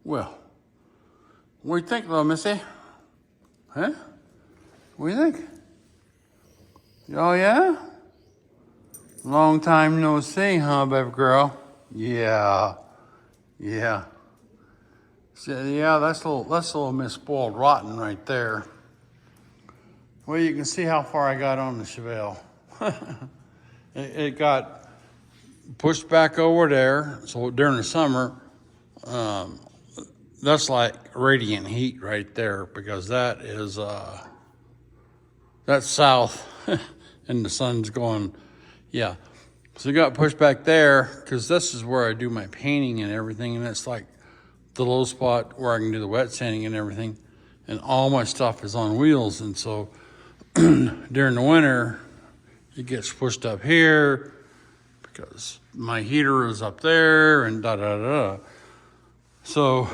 Well, what do you think, little missy? Huh? What do you think? Oh, yeah? Long time no see, huh, baby girl? Yeah. Yeah. So, yeah, that's a little Miss Spoiled Rotten right there. Well, you can see how far I got on the Chevelle. It got pushed back over there. So during the summer, that's like radiant heat right there, because that is that's south and the sun's going, yeah. So it got pushed back there because this is where I do my painting and everything, and it's like the low spot where I can do the wet sanding and everything, and all my stuff is on wheels. And so during the winter, it gets pushed up here because my heater is up there and da-da-da. So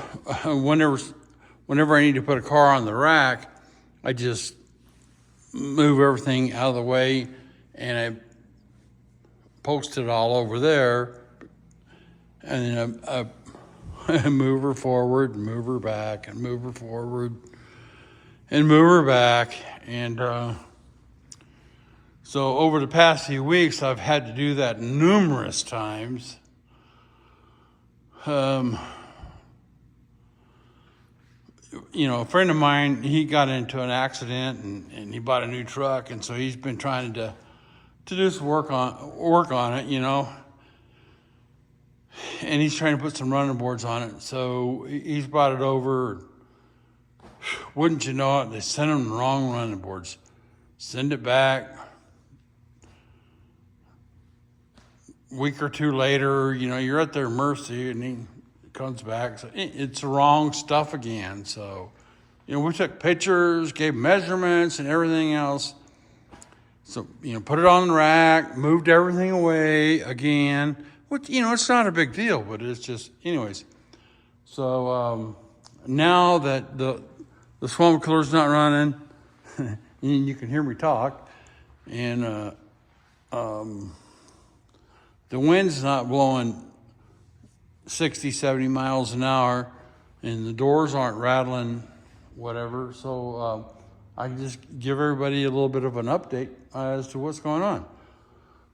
whenever I need to put a car on the rack, I just move everything out of the way and I post it all over there, and then I move her forward and move her back and move her forward and move her back. And so over the past few weeks, I've had to do that numerous times. You know, a friend of mine, he got into an accident and he bought a new truck, and so he's been trying to do some work on it, you know. And he's trying to put some running boards on it. So he's brought it over. Wouldn't you know it, they sent him the wrong running boards. Send it back. A week or two later, you know, you're at their mercy, and he comes back. So it's the wrong stuff again. So, you know, we took pictures, gave measurements and everything else. So, you know, put it on the rack, moved everything away again, which, you know, it's not a big deal, but it's just, anyways. So now that the swamp cooler's not running, and you can hear me talk, and the wind's not blowing 60, 70 miles an hour, and the doors aren't rattling, whatever. So I can just give everybody a little bit of an update as to what's going on.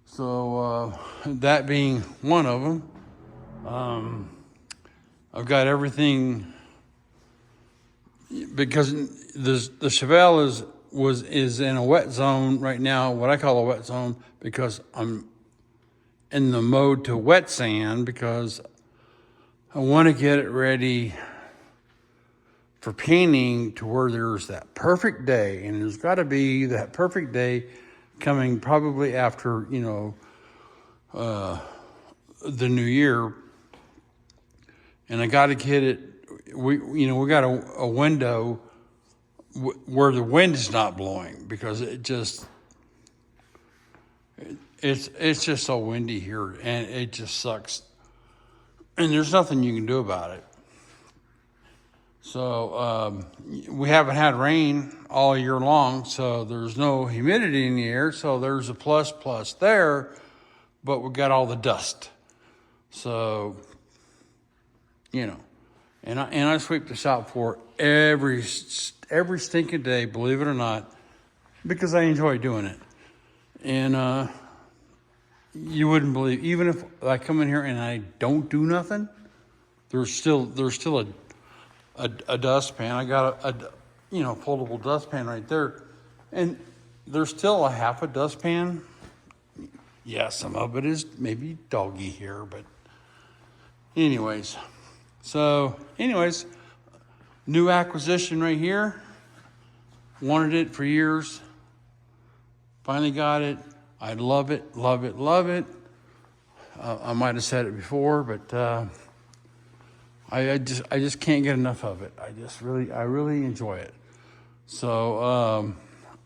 So that being one of them, I've got everything, because the Chevelle is in a wet zone right now, what I call a wet zone, because I'm in the mode to wet sand, because I want to get it ready for painting to where there's that perfect day. And there's got to be that perfect day coming probably after, you know, the new year. And I got to get it, we got a window where the wind is not blowing, because it's just so windy here, and it just sucks. And there's nothing you can do about it. So we haven't had rain all year long, so there's no humidity in the air, so there's a plus there, but we got all the dust. So, you know, and I sweep the shop floor every stinking day, believe it or not, because I enjoy doing it. And you wouldn't believe, even if I come in here and I don't do nothing, there's still a dustpan. I got a foldable dustpan right there, and there's still a half a dustpan. Yeah, some of it is maybe doggy hair, but anyways. So anyways, new acquisition right here. Wanted it for years. Finally got it. I love it, love it, love it. I might have said it before, but I just can't get enough of it. I really enjoy it. So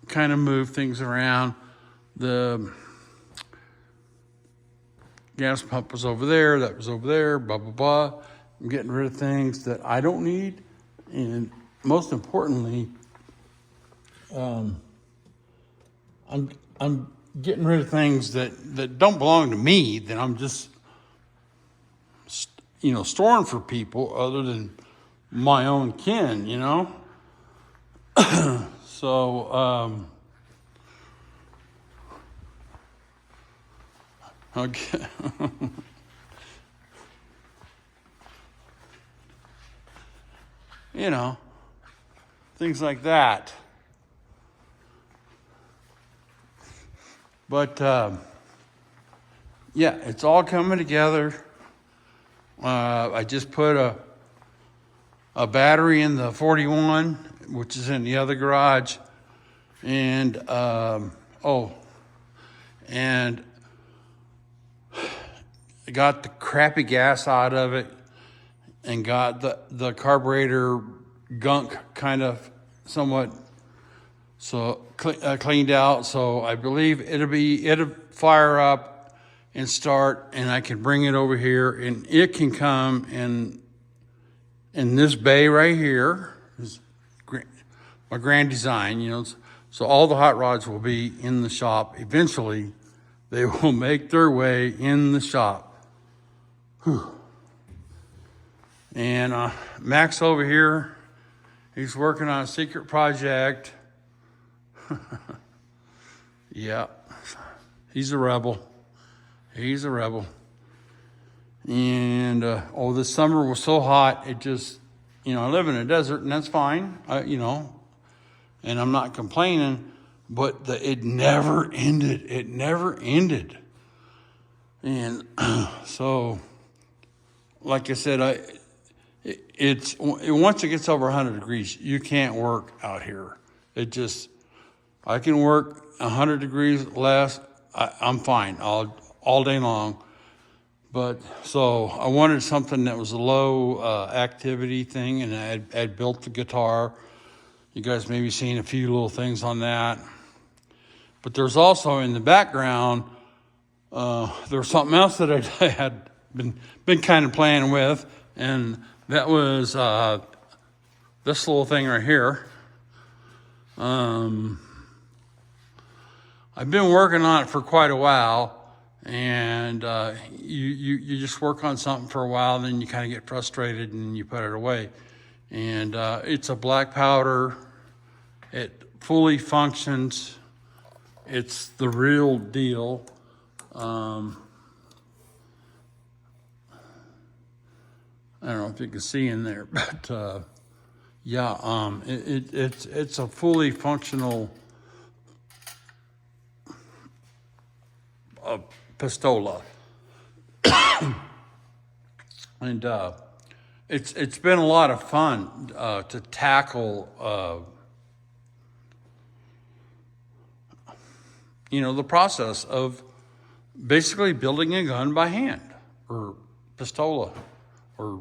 kind of move things around. The gas pump was over there, that was over there, blah, blah, blah. I'm getting rid of things that I don't need. And most importantly, I'm getting rid of things that don't belong to me, that I'm just, storing for people, other than my own kin, you know? So, okay. You know, things like that. But, yeah, it's all coming together. I just put a battery in the 41, which is in the other garage. And, and I got the crappy gas out of it and got the carburetor gunk kind of somewhat cleaned out. So I believe it'll fire up and start, and I can bring it over here, and it can come in this bay right here. Is my Grand Design, you know. So all the hot rods will be in the shop. Eventually, they will make their way in the shop. Whew. And Max over here, he's working on a secret project. Yeah, he's a rebel. He's a rebel. And this summer was so hot, it just, you know, I live in a desert, and that's fine, you know, and I'm not complaining, but it never ended. It never ended. And so, like I said, once it gets over 100 degrees, you can't work out here. I can work 100 degrees less. I'm fine all day long. But so I wanted something that was a low activity thing, and I'd built the guitar. You guys maybe seen a few little things on that. But there's also in the background, there's something else that I had been kind of playing with, and that was this little thing right here. I've been working on it for quite a while, and you just work on something for a while, then you kind of get frustrated and you put it away. And it's a black powder. It fully functions. It's the real deal. I don't know if you can see in there, but yeah, it's a fully functional pistola. And it's been a lot of fun to tackle the process of basically building a gun by hand, or pistola, or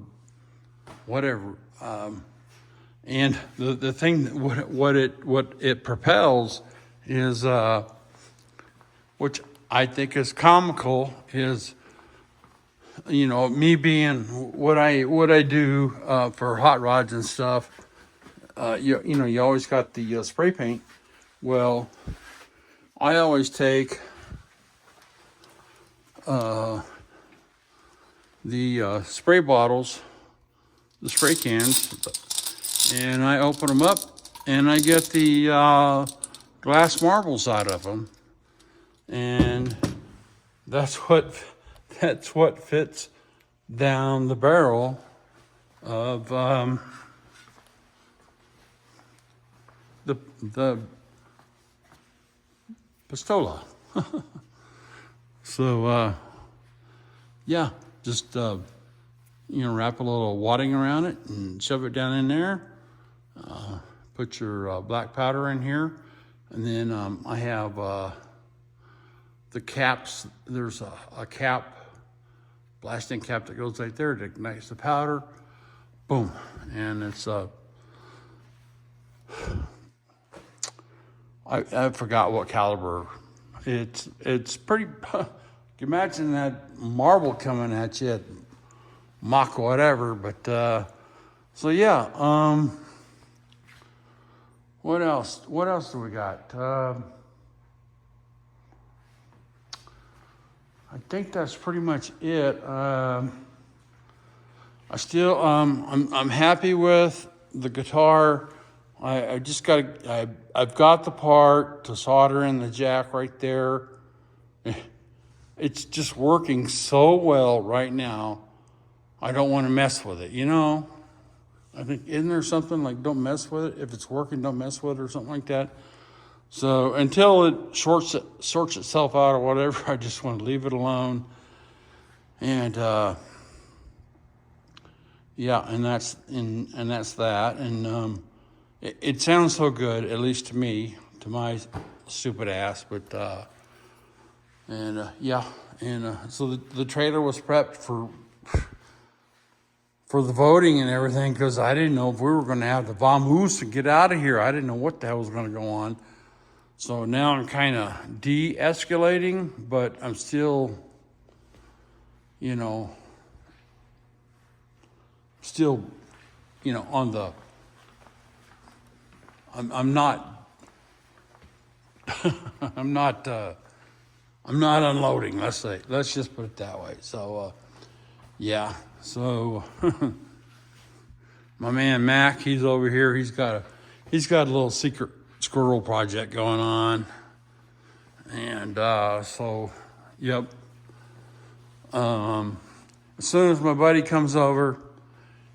whatever. And the thing, what it propels is, which I think is comical, is, me being what I do for hot rods and stuff. You always got the spray paint. Well, I always take the spray bottles, the spray cans, and I open them up, and I get the glass marbles out of them, and that's what fits down the barrel of the pistola. So yeah, just wrap a little wadding around it and shove it down in there. Put your black powder in here, and then I have the caps. There's a cap, blasting cap that goes right there that ignites the powder. Boom, and it's I forgot what caliber. It's pretty. Imagine that marble coming at you at Mach whatever. But so yeah. What else? What else do we got? I think that's pretty much it. I still, I'm happy with the guitar. I just I've got the part to solder in the jack right there. It's just working so well right now. I don't want to mess with it, you know? I think, isn't there something like don't mess with it? If it's working, don't mess with it or something like that. So until it sorts itself out or whatever, I just want to leave it alone. And yeah, and that's that. And it sounds so good, at least to me, to my stupid ass. But yeah, and so the trailer was prepped for the voting and everything because I didn't know if we were going to have the vamoose to get out of here. I didn't know what the hell was going to go on. So now I'm kind of de-escalating, but I'm still, you know, on the, I'm not, I'm not unloading, let's just put it that way. So, yeah, so my man Mac, he's over here. He's got a little secret squirrel project going on. And, so, yep. As soon as my buddy comes over,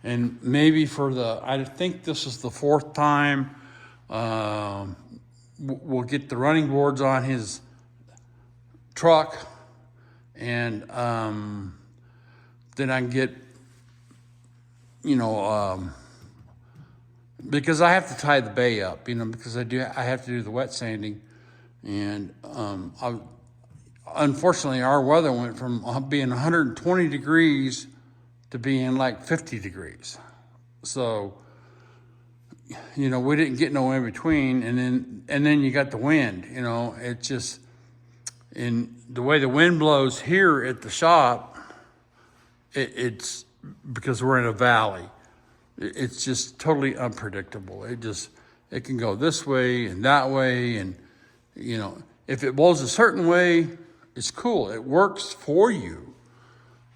and maybe I think this is the fourth time, we'll get the running boards on his truck, and then I can get, because I have to tie the bay up, because I have to do the wet sanding, and unfortunately our weather went from being 120 degrees to being like 50 degrees. So, we didn't get no in between, and then you got the wind, it just, and the way the wind blows here at the shop, it's because we're in a valley. It's just totally unpredictable. It can go this way and that way, and if it blows a certain way, it's cool. It works for you,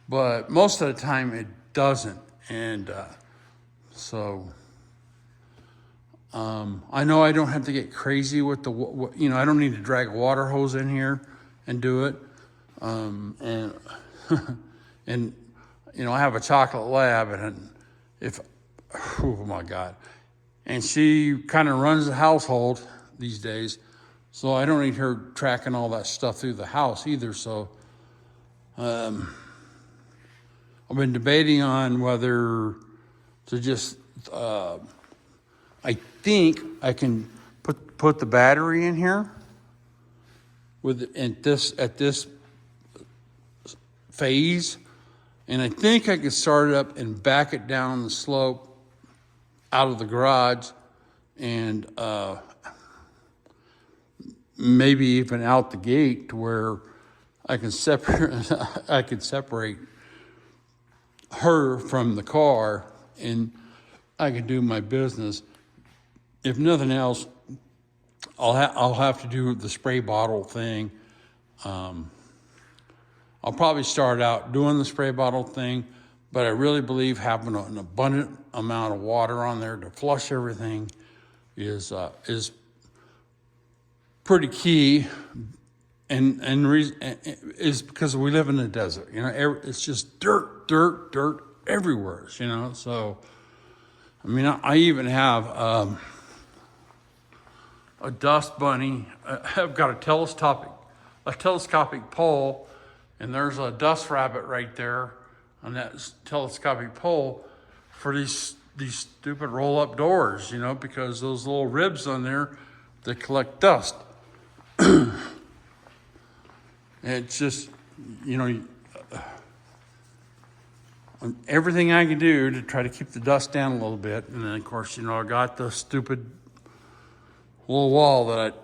but most of the time it doesn't. And so I know I don't have to get crazy with I don't need to drag a water hose in here and do it. And and I have a chocolate lab, and oh my God, and she kind of runs the household these days, so I don't need her tracking all that stuff through the house either. So I've been debating on whether to just I think I can put the battery in here at this phase, and I think I could start it up and back it down the slope out of the garage, and maybe even out the gate to where I can separate her from the car, and I can do my business. If nothing else, I'll have to do the spray bottle thing. I'll probably start out doing the spray bottle thing, but I really believe having an abundant amount of water on there to flush everything is pretty key, and is because we live in the desert. It's just dirt everywhere. So I mean, I even have a dust bunny. I've got a telescopic pole, and there's a dust rabbit right there on that telescopic pole for these stupid roll-up doors, because those little ribs on there, they collect dust. It's just, everything I can do to try to keep the dust down a little bit. And then, of course, I got the stupid little wall that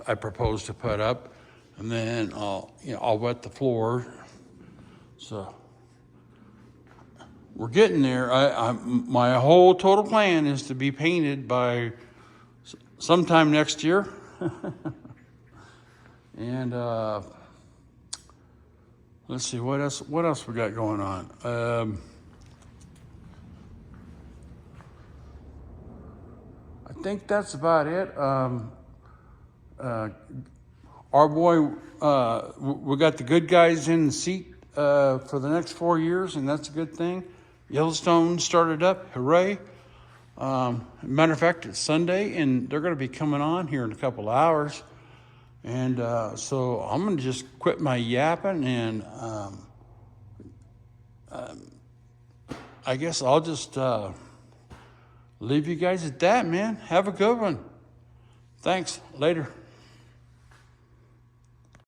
I proposed to put up, and then I'll wet the floor. So we're getting there. My whole total plan is to be painted by sometime next year. And let's see what else we got going on. think that's about it. Our boy, we got the good guys in the seat for the next 4 years, and that's a good thing. Yellowstone started up, hooray. Matter of fact, it's Sunday, and they're going to be coming on here in a couple of hours. And so I'm going to just quit my yapping, and I guess I'll just leave you guys at that, man. Have a good one. Thanks. Later.